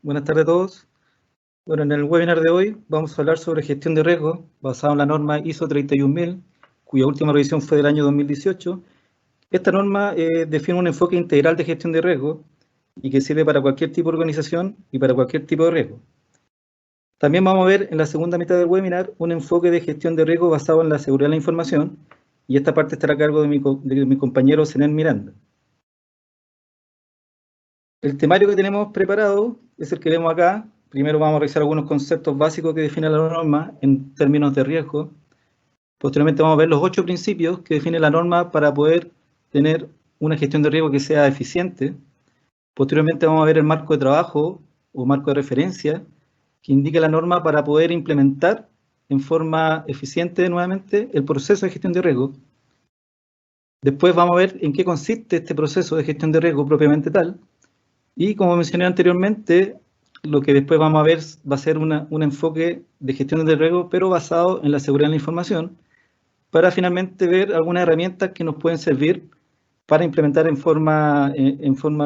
Buenas tardes a todos. Bueno, en el webinar de hoy vamos a hablar sobre gestión de riesgo basado en la norma ISO 31000, cuya última revisión fue del año 2018. Esta norma define un enfoque integral de gestión de riesgo y que sirve para cualquier tipo de organización y para cualquier tipo de riesgo. También vamos a ver en la segunda mitad del webinar un enfoque de gestión de riesgo basado en la seguridad de la información, y esta parte estará a cargo de mi compañero Zenén Miranda. El temario que tenemos preparado es el que vemos acá. Primero vamos a revisar algunos conceptos básicos que define la norma en términos de riesgo. Posteriormente vamos a ver los 8 principios que define la norma para poder tener una gestión de riesgo que sea eficiente. Posteriormente vamos a ver el marco de trabajo o marco de referencia que indica la norma para poder implementar en forma eficiente nuevamente el proceso de gestión de riesgo. Después vamos a ver en qué consiste este proceso de gestión de riesgo propiamente tal. Y como mencioné anteriormente, lo que después vamos a ver va a ser un enfoque de gestión de riesgo, pero basado en la seguridad de la información, para finalmente ver algunas herramientas que nos pueden servir para implementar en forma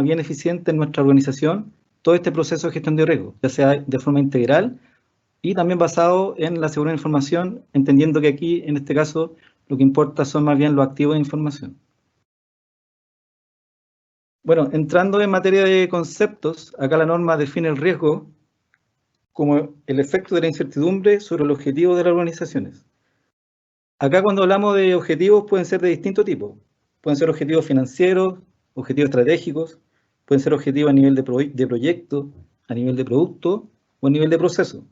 bien eficiente en nuestra organización todo este proceso de gestión de riesgo, ya sea de forma integral y también basado en la seguridad de la información, entendiendo que aquí, en este caso, lo que importa son más bien los activos de información. Bueno, entrando en materia de conceptos, acá la norma define el riesgo como el efecto de la incertidumbre sobre el objetivo de las organizaciones. Acá cuando hablamos de objetivos pueden ser de distinto tipo. Pueden ser objetivos financieros, objetivos estratégicos, pueden ser objetivos a nivel de proyecto, a nivel de producto o a nivel de proceso.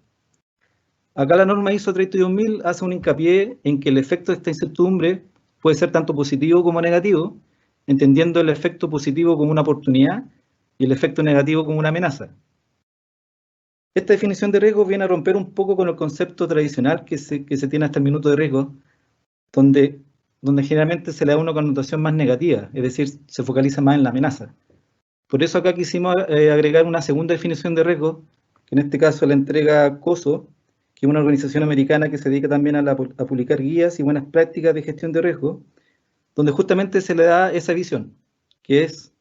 Acá la norma ISO 31000 hace un hincapié en que el efecto de esta incertidumbre puede ser tanto positivo como negativo, entendiendo el efecto positivo como una oportunidad y el efecto negativo como una amenaza. Esta definición de riesgo viene a romper un poco con el concepto tradicional que se tiene hasta el minuto de riesgo, donde generalmente se le da una connotación más negativa, es decir, se focaliza más en la amenaza. Por eso acá quisimos agregar una segunda definición de riesgo, que en este caso la entrega COSO, que es una organización americana que se dedica también a publicar guías y buenas prácticas de gestión de riesgo, donde justamente se le da esa visión, que es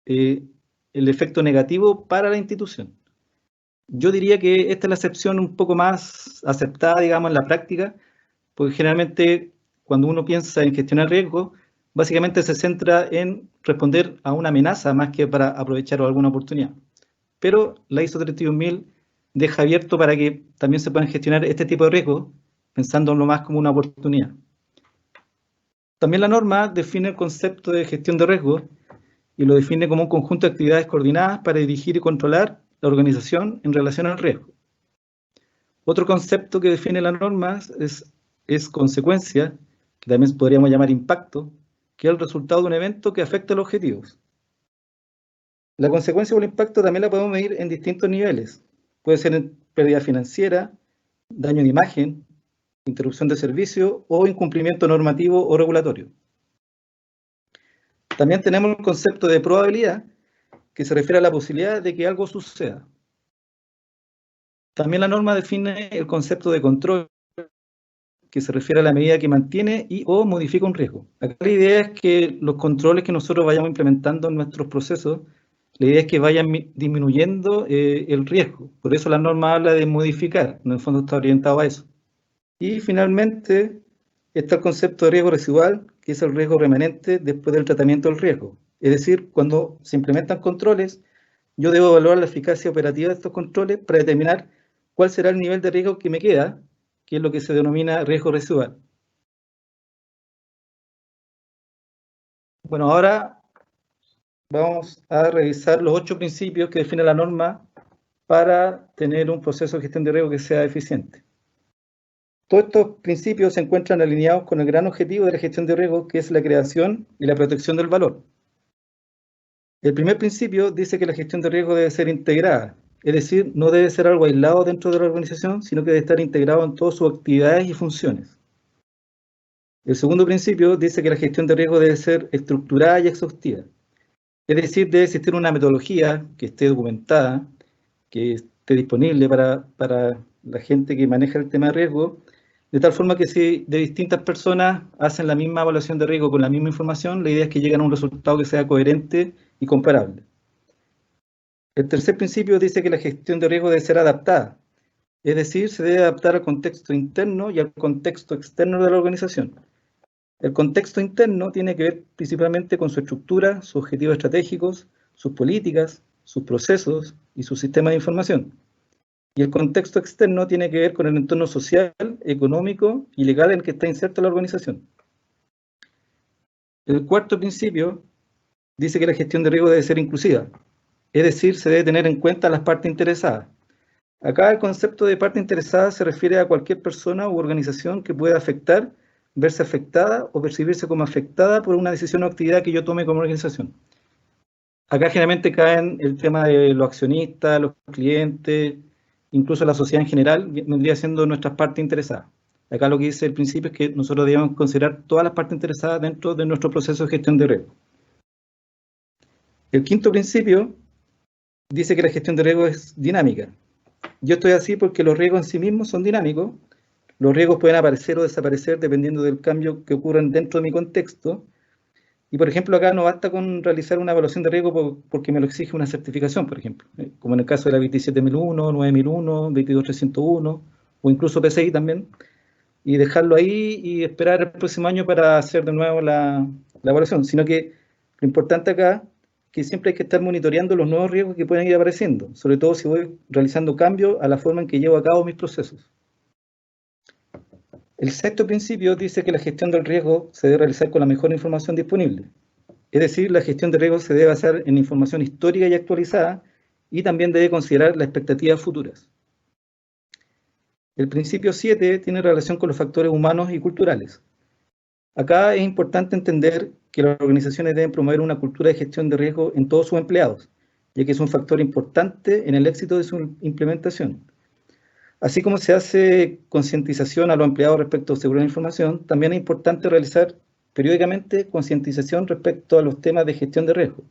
el efecto negativo para la institución. Yo diría que esta es la acepción un poco más aceptada, digamos, en la práctica, porque generalmente cuando uno piensa en gestionar riesgo, básicamente se centra en responder a una amenaza más que para aprovechar alguna oportunidad. Pero la ISO 31000 deja abierto para que también se puedan gestionar este tipo de riesgos, pensándolo más como una oportunidad. También la norma define el concepto de gestión de riesgo y lo define como un conjunto de actividades coordinadas para dirigir y controlar la organización en relación al riesgo. Otro concepto que define la norma es consecuencia, que también podríamos llamar impacto, que es el resultado de un evento que afecta a los objetivos. La consecuencia o el impacto también la podemos medir en distintos niveles. Puede ser en pérdida financiera, daño de imagen, interrupción de servicio o incumplimiento normativo o regulatorio. También tenemos el concepto de probabilidad, que se refiere a la posibilidad de que algo suceda. También la norma define el concepto de control, que se refiere a la medida que mantiene y o modifica un riesgo. Acá la idea es que los controles que nosotros vayamos implementando en nuestros procesos, la idea es que vayan disminuyendo el riesgo. Por eso la norma habla de modificar, en el fondo está orientado a eso. Y finalmente está el concepto de riesgo residual, que es el riesgo remanente después del tratamiento del riesgo. Es decir, cuando se implementan controles, yo debo evaluar la eficacia operativa de estos controles para determinar cuál será el nivel de riesgo que me queda, que es lo que se denomina riesgo residual. Bueno, ahora vamos a revisar los 8 principios que define la norma para tener un proceso de gestión de riesgo que sea eficiente. Todos estos principios se encuentran alineados con el gran objetivo de la gestión de riesgo, que es la creación y la protección del valor. El primer principio dice que la gestión de riesgo debe ser integrada, es decir, no debe ser algo aislado dentro de la organización, sino que debe estar integrado en todas sus actividades y funciones. El segundo principio dice que la gestión de riesgo debe ser estructurada y exhaustiva. Es decir, debe existir una metodología que esté documentada, que esté disponible para la gente que maneja el tema de riesgo, de tal forma que si de distintas personas hacen la misma evaluación de riesgo con la misma información, la idea es que lleguen a un resultado que sea coherente y comparable. El tercer principio dice que la gestión de riesgo debe ser adaptada, es decir, se debe adaptar al contexto interno y al contexto externo de la organización. El contexto interno tiene que ver principalmente con su estructura, sus objetivos estratégicos, sus políticas, sus procesos y su sistema de información. Y el contexto externo tiene que ver con el entorno social, económico y legal en que está inserta la organización. El cuarto principio dice que la gestión de riesgo debe ser inclusiva, es decir, se debe tener en cuenta a las partes interesadas. Acá el concepto de parte interesada se refiere a cualquier persona u organización que pueda afectar, verse afectada o percibirse como afectada por una decisión o actividad que yo tome como organización. Acá generalmente caen el tema de los accionistas, los clientes, incluso la sociedad en general, vendría siendo nuestras partes interesadas. Acá lo que dice el principio es que nosotros debemos considerar todas las partes interesadas dentro de nuestro proceso de gestión de riesgo. El quinto principio dice que la gestión de riesgo es dinámica. Yo estoy así porque los riesgos en sí mismos son dinámicos. Los riesgos pueden aparecer o desaparecer dependiendo del cambio que ocurran dentro de mi contexto. Y, por ejemplo, acá no basta con realizar una evaluación de riesgo porque me lo exige una certificación, por ejemplo, como en el caso de la 27001, 9001, 22301 o incluso PCI también, y dejarlo ahí y esperar el próximo año para hacer de nuevo la evaluación, sino que lo importante acá es que siempre hay que estar monitoreando los nuevos riesgos que pueden ir apareciendo, sobre todo si voy realizando cambios a la forma en que llevo a cabo mis procesos. El sexto principio dice que la gestión del riesgo se debe realizar con la mejor información disponible. Es decir, la gestión de riesgo se debe basar en información histórica y actualizada y también debe considerar las expectativas futuras. El principio 7 tiene relación con los factores humanos y culturales. Acá es importante entender que las organizaciones deben promover una cultura de gestión de riesgo en todos sus empleados, ya que es un factor importante en el éxito de su implementación. Así como se hace concientización a los empleados respecto a seguridad de la información, también es importante realizar periódicamente concientización respecto a los temas de gestión de riesgo.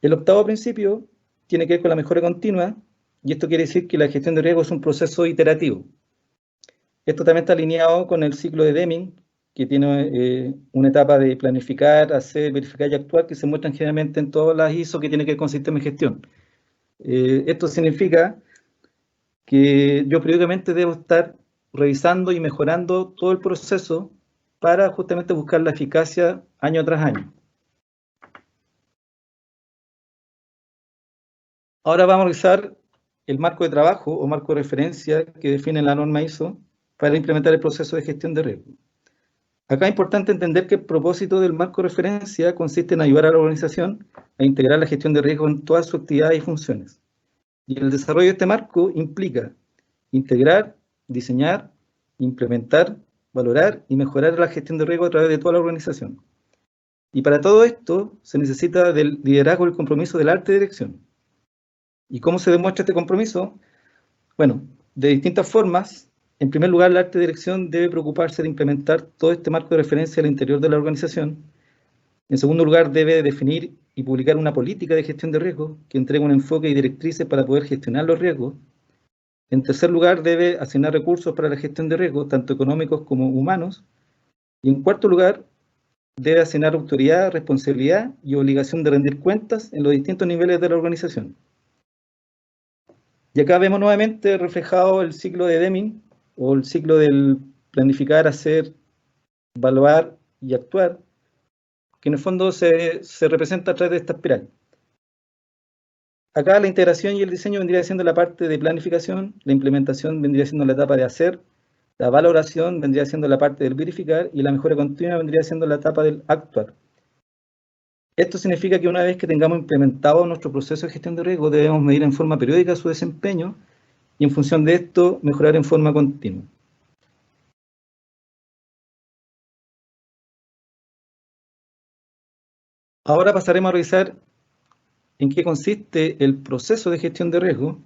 El octavo principio tiene que ver con la mejora continua, y esto quiere decir que la gestión de riesgo es un proceso iterativo. Esto también está alineado con el ciclo de Deming, que tiene una etapa de planificar, hacer, verificar y actuar, que se muestran generalmente en todas las ISO que tienen que ver con sistemas de gestión. Esto significa que yo periódicamente debo estar revisando y mejorando todo el proceso para justamente buscar la eficacia año tras año. Ahora vamos a revisar el marco de trabajo o marco de referencia que define la norma ISO para implementar el proceso de gestión de riesgo. Acá es importante entender que el propósito del marco de referencia consiste en ayudar a la organización a integrar la gestión de riesgo en todas sus actividades y funciones. Y el desarrollo de este marco implica integrar, diseñar, implementar, valorar y mejorar la gestión de riesgo a través de toda la organización. Y para todo esto se necesita del liderazgo y el compromiso del alta dirección. ¿Y cómo se demuestra este compromiso? Bueno, de distintas formas. En primer lugar, la alta dirección debe preocuparse de implementar todo este marco de referencia al interior de la organización. En segundo lugar, debe definir y publicar una política de gestión de riesgos que entregue un enfoque y directrices para poder gestionar los riesgos. En tercer lugar, debe asignar recursos para la gestión de riesgos, tanto económicos como humanos. Y en cuarto lugar, debe asignar autoridad, responsabilidad y obligación de rendir cuentas en los distintos niveles de la organización. Y acá vemos nuevamente reflejado el ciclo de Deming, o el ciclo del planificar, hacer, evaluar y actuar, que en el fondo se representa a través de esta espiral. Acá la integración y el diseño vendría siendo la parte de planificación, la implementación vendría siendo la etapa de hacer, la valoración vendría siendo la parte del verificar y la mejora continua vendría siendo la etapa del actuar. Esto significa que una vez que tengamos implementado nuestro proceso de gestión de riesgo, debemos medir en forma periódica su desempeño y en función de esto mejorar en forma continua. Ahora pasaremos a revisar en qué consiste el proceso de gestión de riesgo.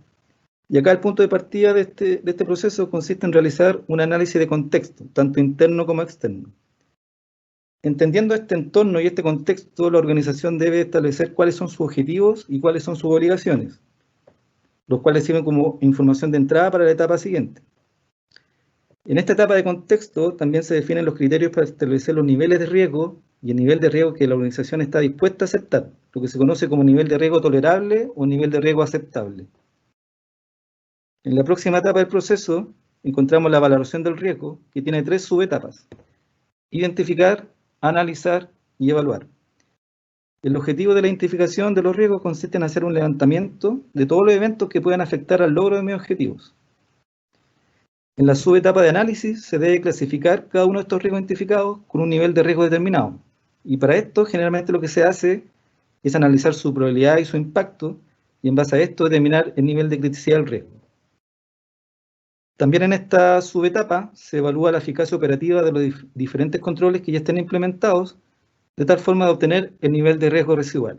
Y acá el punto de partida de este proceso consiste en realizar un análisis de contexto, tanto interno como externo. Entendiendo este entorno y este contexto, la organización debe establecer cuáles son sus objetivos y cuáles son sus obligaciones, los cuales sirven como información de entrada para la etapa siguiente. En esta etapa de contexto también se definen los criterios para establecer los niveles de riesgo y el nivel de riesgo que la organización está dispuesta a aceptar. lo que se conoce como nivel de riesgo tolerable o nivel de riesgo aceptable. En la próxima etapa del proceso encontramos la valoración del riesgo, que tiene 3 subetapas: identificar, analizar y evaluar. El objetivo de la identificación de los riesgos consiste en hacer un levantamiento de todos los eventos que puedan afectar al logro de mis objetivos. En la subetapa de análisis se debe clasificar cada uno de estos riesgos identificados con un nivel de riesgo determinado. Y para esto, generalmente lo que se hace es analizar su probabilidad y su impacto, y en base a esto determinar el nivel de criticidad del riesgo. También en esta subetapa se evalúa la eficacia operativa de los diferentes controles que ya estén implementados, de tal forma de obtener el nivel de riesgo residual.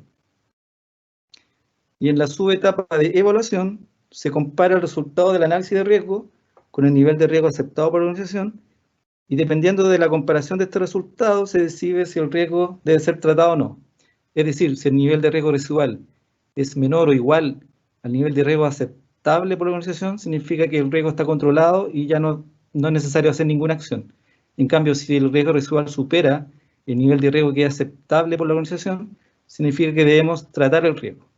Y en la subetapa de evaluación se compara el resultado del análisis de riesgo con el nivel de riesgo aceptado por la organización, y dependiendo de la comparación de este resultado se decide si el riesgo debe ser tratado o no. Es decir, si el nivel de riesgo residual es menor o igual al nivel de riesgo aceptable por la organización, significa que el riesgo está controlado y ya no es necesario hacer ninguna acción. En cambio, si el riesgo residual supera el nivel de riesgo que es aceptable por la organización, significa que debemos tratar el riesgo.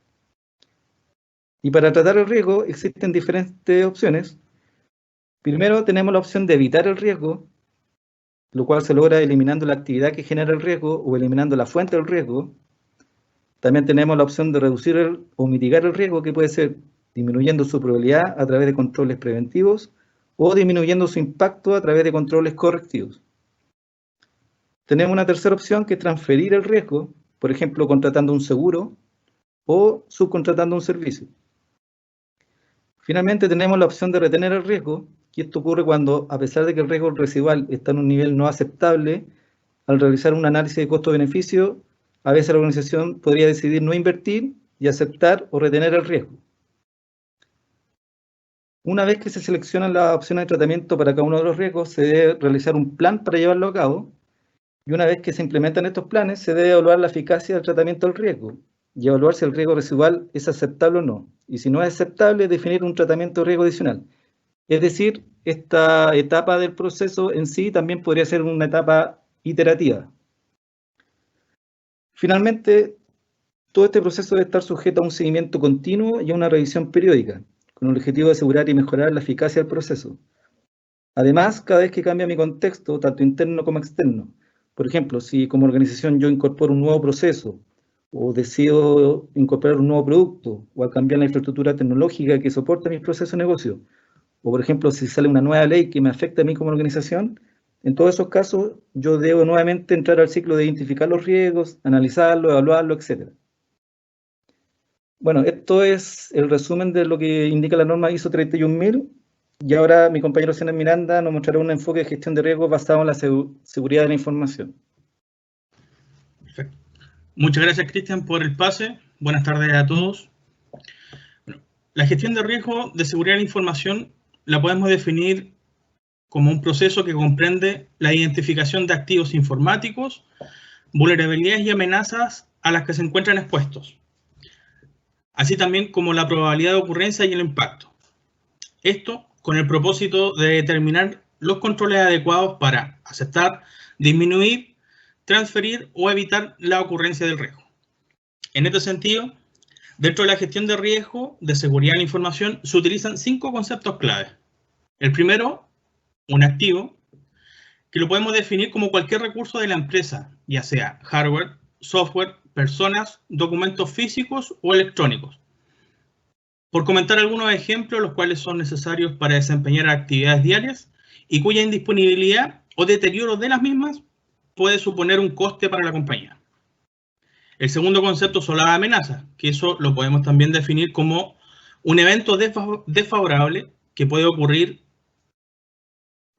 Y para tratar el riesgo existen diferentes opciones. Primero tenemos la opción de evitar el riesgo, lo cual se logra eliminando la actividad que genera el riesgo o eliminando la fuente del riesgo. También tenemos la opción de reducir o mitigar el riesgo, que puede ser disminuyendo su probabilidad a través de controles preventivos o disminuyendo su impacto a través de controles correctivos. Tenemos una tercera opción, que es transferir el riesgo, por ejemplo, contratando un seguro o subcontratando un servicio. Finalmente tenemos la opción de retener el riesgo, y esto ocurre cuando, a pesar de que el riesgo residual está en un nivel no aceptable, al realizar un análisis de costo-beneficio, a veces la organización podría decidir no invertir y aceptar o retener el riesgo. Una vez que se seleccionan las opciones de tratamiento para cada uno de los riesgos, se debe realizar un plan para llevarlo a cabo, y una vez que se implementan estos planes, se debe evaluar la eficacia del tratamiento del riesgo y evaluar si el riesgo residual es aceptable o no. Y si no es aceptable, definir un tratamiento de riesgo adicional. Es decir, esta etapa del proceso en sí también podría ser una etapa iterativa. Finalmente, todo este proceso debe estar sujeto a un seguimiento continuo y a una revisión periódica, con el objetivo de asegurar y mejorar la eficacia del proceso. Además, cada vez que cambia mi contexto, tanto interno como externo, por ejemplo, si como organización yo incorporo un nuevo proceso, o decido incorporar un nuevo producto, o al cambiar la infraestructura tecnológica que soporta mis procesos de negocio, o por ejemplo, si sale una nueva ley que me afecta a mí como organización, en todos esos casos yo debo nuevamente entrar al ciclo de identificar los riesgos, analizarlo, evaluarlo, etc. Bueno, esto es el resumen de lo que indica la norma ISO 31000. Y ahora mi compañero Senan Miranda nos mostrará un enfoque de gestión de riesgos basado en la seguridad de la información. Perfecto. Muchas gracias, Cristian, por el pase. Buenas tardes a todos. Bueno, la gestión de riesgo de seguridad de la información la podemos definir como un proceso que comprende la identificación de activos informáticos, vulnerabilidades y amenazas a las que se encuentran expuestos, así también como la probabilidad de ocurrencia y el impacto. Esto con el propósito de determinar los controles adecuados para aceptar, disminuir, transferir o evitar la ocurrencia del riesgo. En este sentido, dentro de la gestión de riesgo de seguridad de la información se utilizan 5 conceptos clave. El primero, un activo, que lo podemos definir como cualquier recurso de la empresa, ya sea hardware, software, personas, documentos físicos o electrónicos. Por comentar algunos ejemplos, los cuales son necesarios para desempeñar actividades diarias y cuya indisponibilidad o deterioro de las mismas puede suponer un coste para la compañía. El segundo concepto son las amenazas, que eso lo podemos también definir como un evento desfavorable que puede ocurrir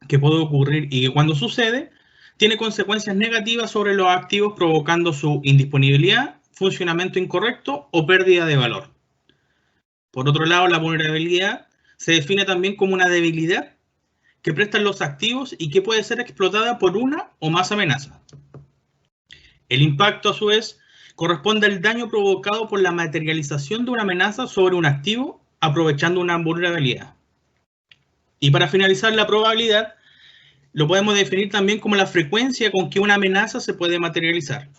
y que cuando sucede tiene consecuencias negativas sobre los activos, provocando su indisponibilidad, funcionamiento incorrecto o pérdida de valor. Por otro lado, la vulnerabilidad se define también como una debilidad que prestan los activos y que puede ser explotada por una o más amenazas. El impacto, a su vez, corresponde al daño provocado por la materialización de una amenaza sobre un activo, aprovechando una vulnerabilidad. Y para finalizar, la probabilidad lo podemos definir también como la frecuencia con que una amenaza se puede materializar.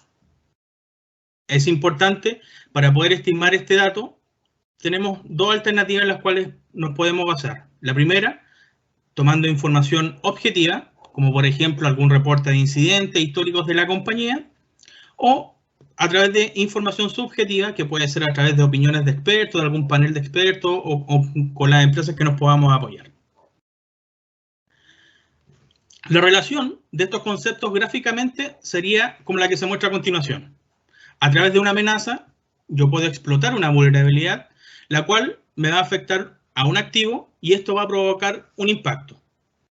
Es importante, para poder estimar este dato, tenemos dos alternativas en las cuales nos podemos basar. La primera, tomando información objetiva, como por ejemplo algún reporte de incidentes históricos de la compañía, o a través de información subjetiva, que puede ser a través de opiniones de expertos, de algún panel de expertos o con las empresas que nos podamos apoyar. La relación de estos conceptos gráficamente sería como la que se muestra a continuación. A través de una amenaza, yo puedo explotar una vulnerabilidad, la cual me va a afectar a un activo y esto va a provocar un impacto.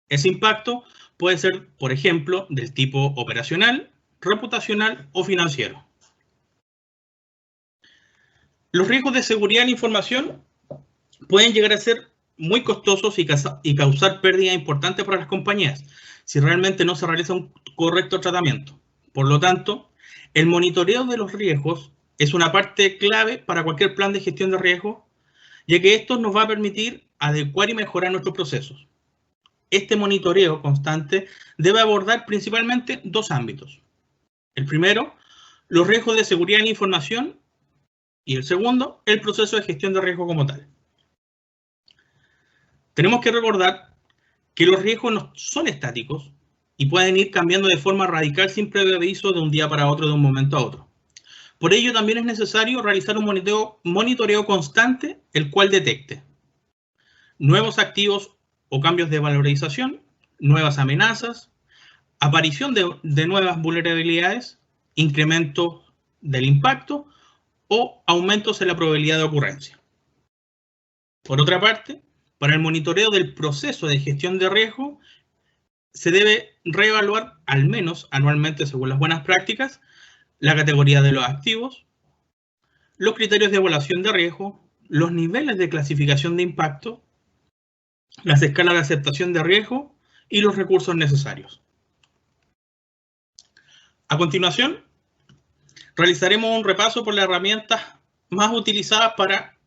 Ese impacto puede ser, por ejemplo, del tipo operacional, reputacional o financiero. Los riesgos de seguridad de la información pueden llegar a ser muy costosos y causar pérdidas importantes para las compañías si realmente no se realiza un correcto tratamiento. Por lo tanto, el monitoreo de los riesgos es una parte clave para cualquier plan de gestión de riesgos, ya que esto nos va a permitir adecuar y mejorar nuestros procesos. Este monitoreo constante debe abordar principalmente dos ámbitos. El primero, los riesgos de seguridad en la información, y el segundo, el proceso de gestión de riesgo como tal. Tenemos que recordar que los riesgos no son estáticos y pueden ir cambiando de forma radical sin previo aviso de un día para otro, de un momento a otro. Por ello, también es necesario realizar un monitoreo constante, el cual detecte nuevos activos o cambios de valorización, nuevas amenazas, aparición de nuevas vulnerabilidades, incremento del impacto o aumentos en la probabilidad de ocurrencia. Por otra parte, para el monitoreo del proceso de gestión de riesgo, se debe reevaluar al menos anualmente, según las buenas prácticas, la categoría de los activos, los criterios de evaluación de riesgo, los niveles de clasificación de impacto, las escalas de aceptación de riesgo y los recursos necesarios. A continuación, realizaremos un repaso por las herramientas más utilizadas para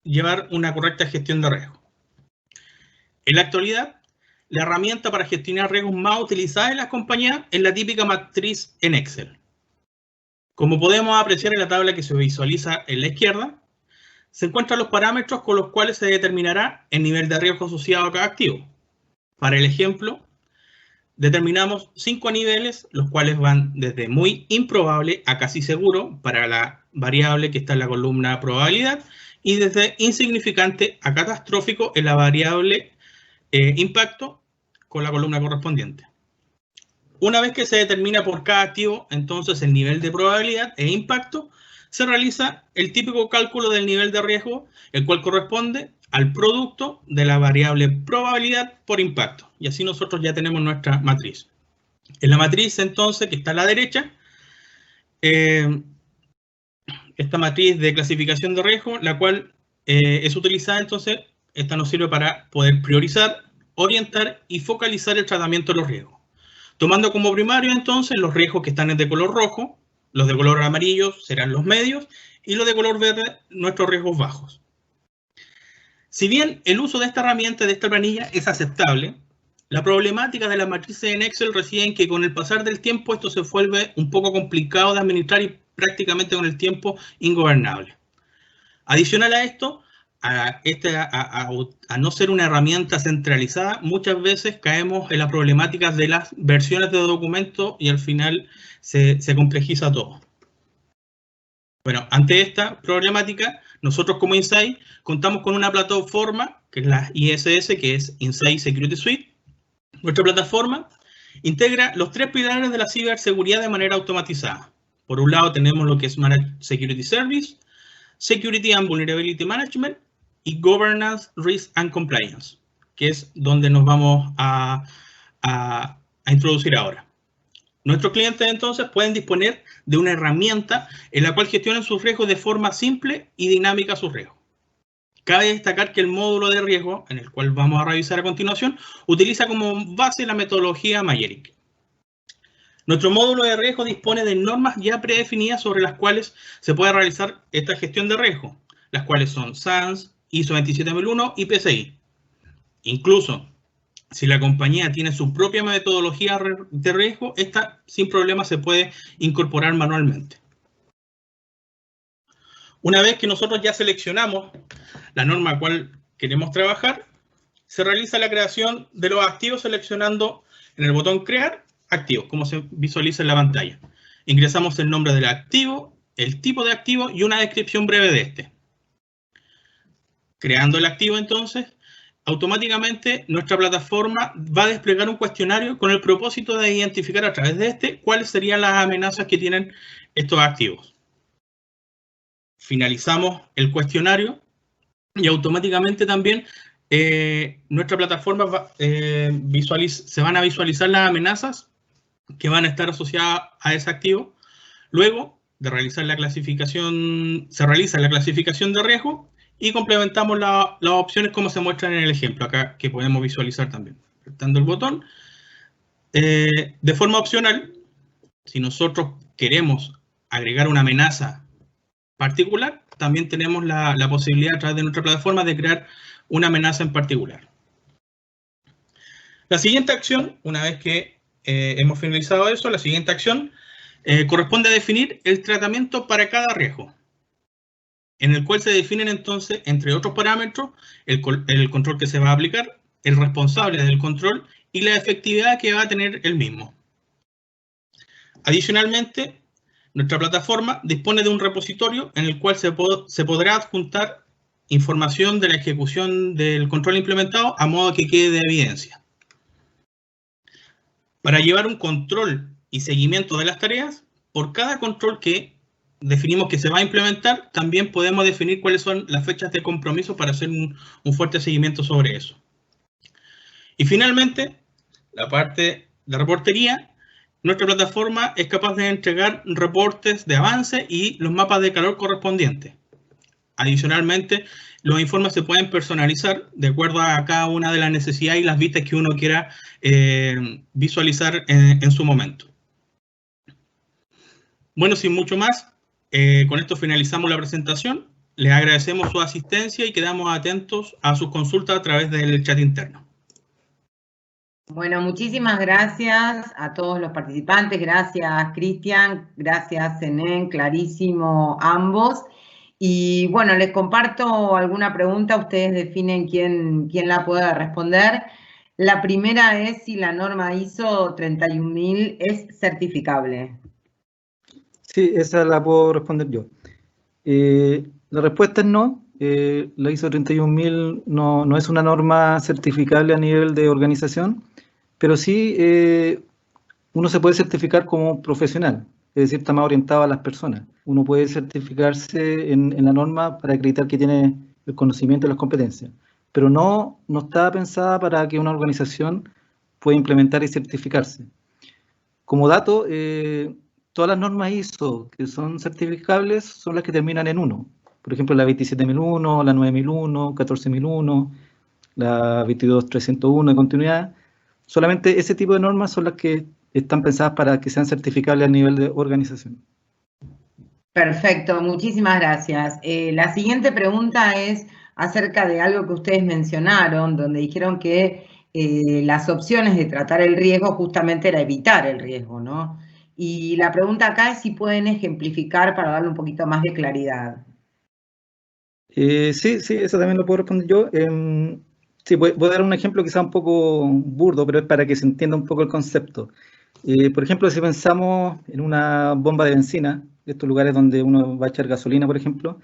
llevar una correcta gestión de riesgo. En la actualidad, la herramienta para gestionar riesgos más utilizada en las compañías es la típica matriz en Excel. Como podemos apreciar en la tabla que se visualiza en la izquierda, se encuentran los parámetros con los cuales se determinará el nivel de riesgo asociado a cada activo. Para el ejemplo, determinamos 5 niveles, los cuales van desde muy improbable a casi seguro para la variable que está en la columna probabilidad y desde insignificante a catastrófico en la variable impacto con la columna correspondiente. Una vez que se determina por cada activo, entonces el nivel de probabilidad e impacto, se realiza el típico cálculo del nivel de riesgo, el cual corresponde al producto de la variable probabilidad por impacto. Y así nosotros ya tenemos nuestra matriz. En la matriz, entonces, que está a la derecha, esta matriz de clasificación de riesgo, la cual es utilizada, entonces, esta nos sirve para poder priorizar, orientar y focalizar el tratamiento de los riesgos. Tomando como primario, entonces, los riesgos que están de color rojo, los de color amarillo serán los medios y los de color verde, nuestros riesgos bajos. Si bien el uso de esta herramienta, de esta planilla, es aceptable, la problemática de las matrices en Excel reside en que con el pasar del tiempo esto se vuelve un poco complicado de administrar y prácticamente con el tiempo ingobernable. Adicional a esto, a no ser una herramienta centralizada, muchas veces caemos en las problemáticas de las versiones de documento y al final se complejiza todo. Bueno, ante esta problemática, nosotros como Insight contamos con una plataforma que es la ISS, que es Insight Security Suite. Nuestra plataforma integra los 3 pilares de la ciberseguridad de manera automatizada. Por un lado tenemos lo que es Managed Security Service, Security and Vulnerability Management y Governance, Risk and Compliance, que es donde nos vamos a introducir ahora. Nuestros clientes entonces pueden disponer de una herramienta en la cual gestionan sus riesgos de forma simple y dinámica sus riesgos. Cabe destacar que el módulo de riesgo, en el cual vamos a revisar a continuación, utiliza como base la metodología Meyerick. Nuestro módulo de riesgo dispone de normas ya predefinidas sobre las cuales se puede realizar esta gestión de riesgo, las cuales son SANS, ISO 27001 y PCI. Incluso, si la compañía tiene su propia metodología de riesgo, esta sin problema se puede incorporar manualmente. Una vez que nosotros ya seleccionamos la norma a cual queremos trabajar, se realiza la creación de los activos seleccionando en el botón Crear activos, como se visualiza en la pantalla. Ingresamos el nombre del activo, el tipo de activo y una descripción breve de este. Creando el activo, entonces, automáticamente nuestra plataforma va a desplegar un cuestionario con el propósito de identificar a través de este cuáles serían las amenazas que tienen estos activos. Finalizamos el cuestionario y automáticamente también nuestra plataforma se van a visualizar las amenazas que van a estar asociadas a ese activo. Luego de realizar la clasificación, se realiza la clasificación de riesgo y complementamos las opciones como se muestran en el ejemplo acá, que podemos visualizar también. Apretando el botón. De forma opcional, si nosotros queremos agregar una amenaza particular, también tenemos la posibilidad a través de nuestra plataforma de crear una amenaza en particular. La siguiente acción, una vez que hemos finalizado eso, la siguiente acción corresponde a definir el tratamiento para cada riesgo, en el cual se definen entonces, entre otros parámetros, el control que se va a aplicar, el responsable del control y la efectividad que va a tener el mismo. Adicionalmente, nuestra plataforma dispone de un repositorio en el cual se podrá adjuntar información de la ejecución del control implementado a modo que quede de evidencia. Para llevar un control y seguimiento de las tareas, por cada control que definimos que se va a implementar, también podemos definir cuáles son las fechas de compromiso para hacer un fuerte seguimiento sobre eso. Y finalmente, la parte de reportería. Nuestra plataforma es capaz de entregar reportes de avance y los mapas de calor correspondientes. Adicionalmente, los informes se pueden personalizar de acuerdo a cada una de las necesidades y las vistas que uno quiera visualizar en su momento. Bueno, sin mucho más, con esto finalizamos la presentación. Les agradecemos su asistencia y quedamos atentos a sus consultas a través del chat interno. Bueno, muchísimas gracias a todos los participantes. Gracias, Cristian. Gracias, Zenén. Clarísimo ambos. Y bueno, les comparto alguna pregunta. Ustedes definen quién la pueda responder. La primera es si la norma ISO 31000 es certificable. Sí, esa la puedo responder yo. La respuesta es no. La ISO 31000 no es una norma certificable a nivel de organización, pero sí uno se puede certificar como profesional, es decir, está más orientado a las personas. Uno puede certificarse en la norma para acreditar que tiene el conocimiento y las competencias, pero no está pensada para que una organización pueda implementar y certificarse. Como dato, todas las normas ISO que son certificables son las que terminan en 1. Por ejemplo, la 27001, la 9001, 14001, la 22301 de continuidad. Solamente ese tipo de normas son las que están pensadas para que sean certificables a nivel de organización. Perfecto, muchísimas gracias. La siguiente pregunta es acerca de algo que ustedes mencionaron, donde dijeron que las opciones de tratar el riesgo justamente era evitar el riesgo, ¿no? Y la pregunta acá es si pueden ejemplificar para darle un poquito más de claridad. Sí, eso también lo puedo responder yo. Sí, voy a dar un ejemplo quizá un poco burdo, pero es para que se entienda un poco el concepto. Por ejemplo, si pensamos en una bomba de benzina, estos lugares donde uno va a echar gasolina, por ejemplo,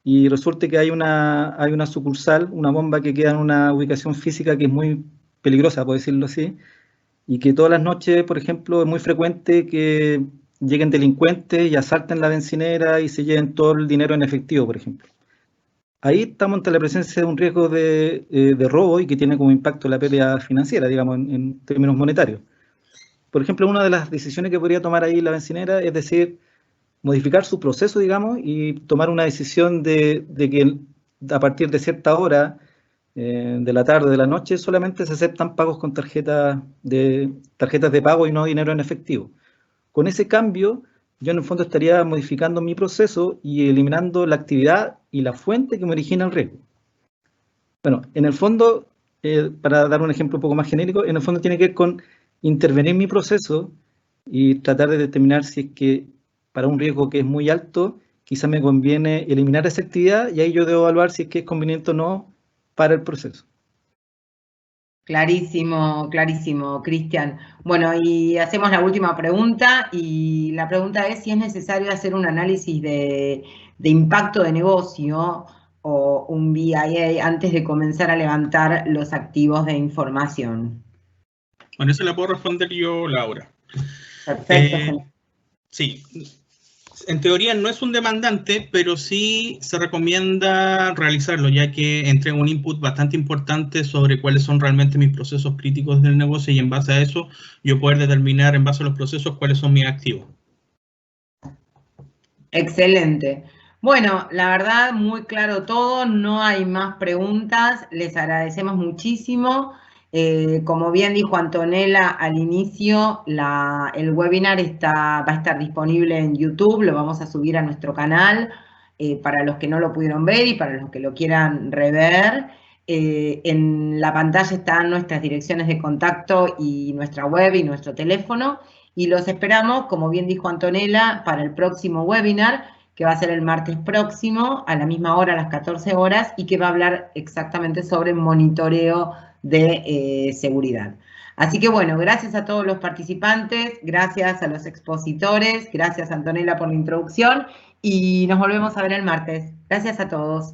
y resulta que hay una sucursal, una bomba que queda en una ubicación física que es muy peligrosa, por decirlo así, y que todas las noches, por ejemplo, es muy frecuente que lleguen delincuentes y asalten la bencinera y se lleven todo el dinero en efectivo, por ejemplo. Ahí estamos ante la presencia de un riesgo de robo y que tiene como impacto la pérdida financiera, digamos, en términos monetarios. Por ejemplo, una de las decisiones que podría tomar ahí la bencinera es decir, modificar su proceso, digamos, y tomar una decisión de que a partir de cierta hora de la tarde, de la noche, solamente se aceptan pagos con tarjetas de pago y no dinero en efectivo. Con ese cambio, yo en el fondo estaría modificando mi proceso y eliminando la actividad y la fuente que me origina el riesgo. Bueno, en el fondo, para dar un ejemplo un poco más genérico, en el fondo tiene que ver con intervenir mi proceso y tratar de determinar si es que para un riesgo que es muy alto, quizá me conviene eliminar esa actividad y ahí yo debo evaluar si es que es conveniente o no para el proceso. Clarísimo, clarísimo, Cristian. Bueno, y hacemos la última pregunta, y la pregunta es si es necesario hacer un análisis de impacto de negocio o un BIA antes de comenzar a levantar los activos de información. Bueno, esa la puedo responder yo, Laura. Perfecto. Sí, en teoría no es un demandante, pero sí se recomienda realizarlo, ya que entrega un input bastante importante sobre cuáles son realmente mis procesos críticos del negocio y en base a eso yo poder determinar en base a los procesos cuáles son mis activos. Excelente. Bueno, la verdad, muy claro todo, no hay más preguntas, les agradecemos muchísimo. Como bien dijo Antonella al inicio, el webinar va a estar disponible en YouTube, lo vamos a subir a nuestro canal para los que no lo pudieron ver y para los que lo quieran rever. En la pantalla están nuestras direcciones de contacto y nuestra web y nuestro teléfono. Y los esperamos, como bien dijo Antonella, para el próximo webinar, que va a ser el martes próximo, a la misma hora, a las 14 horas, y que va a hablar exactamente sobre monitoreo de seguridad. Así que bueno, gracias a todos los participantes, gracias a los expositores, gracias Antonella por la introducción, y nos volvemos a ver el martes. Gracias a todos.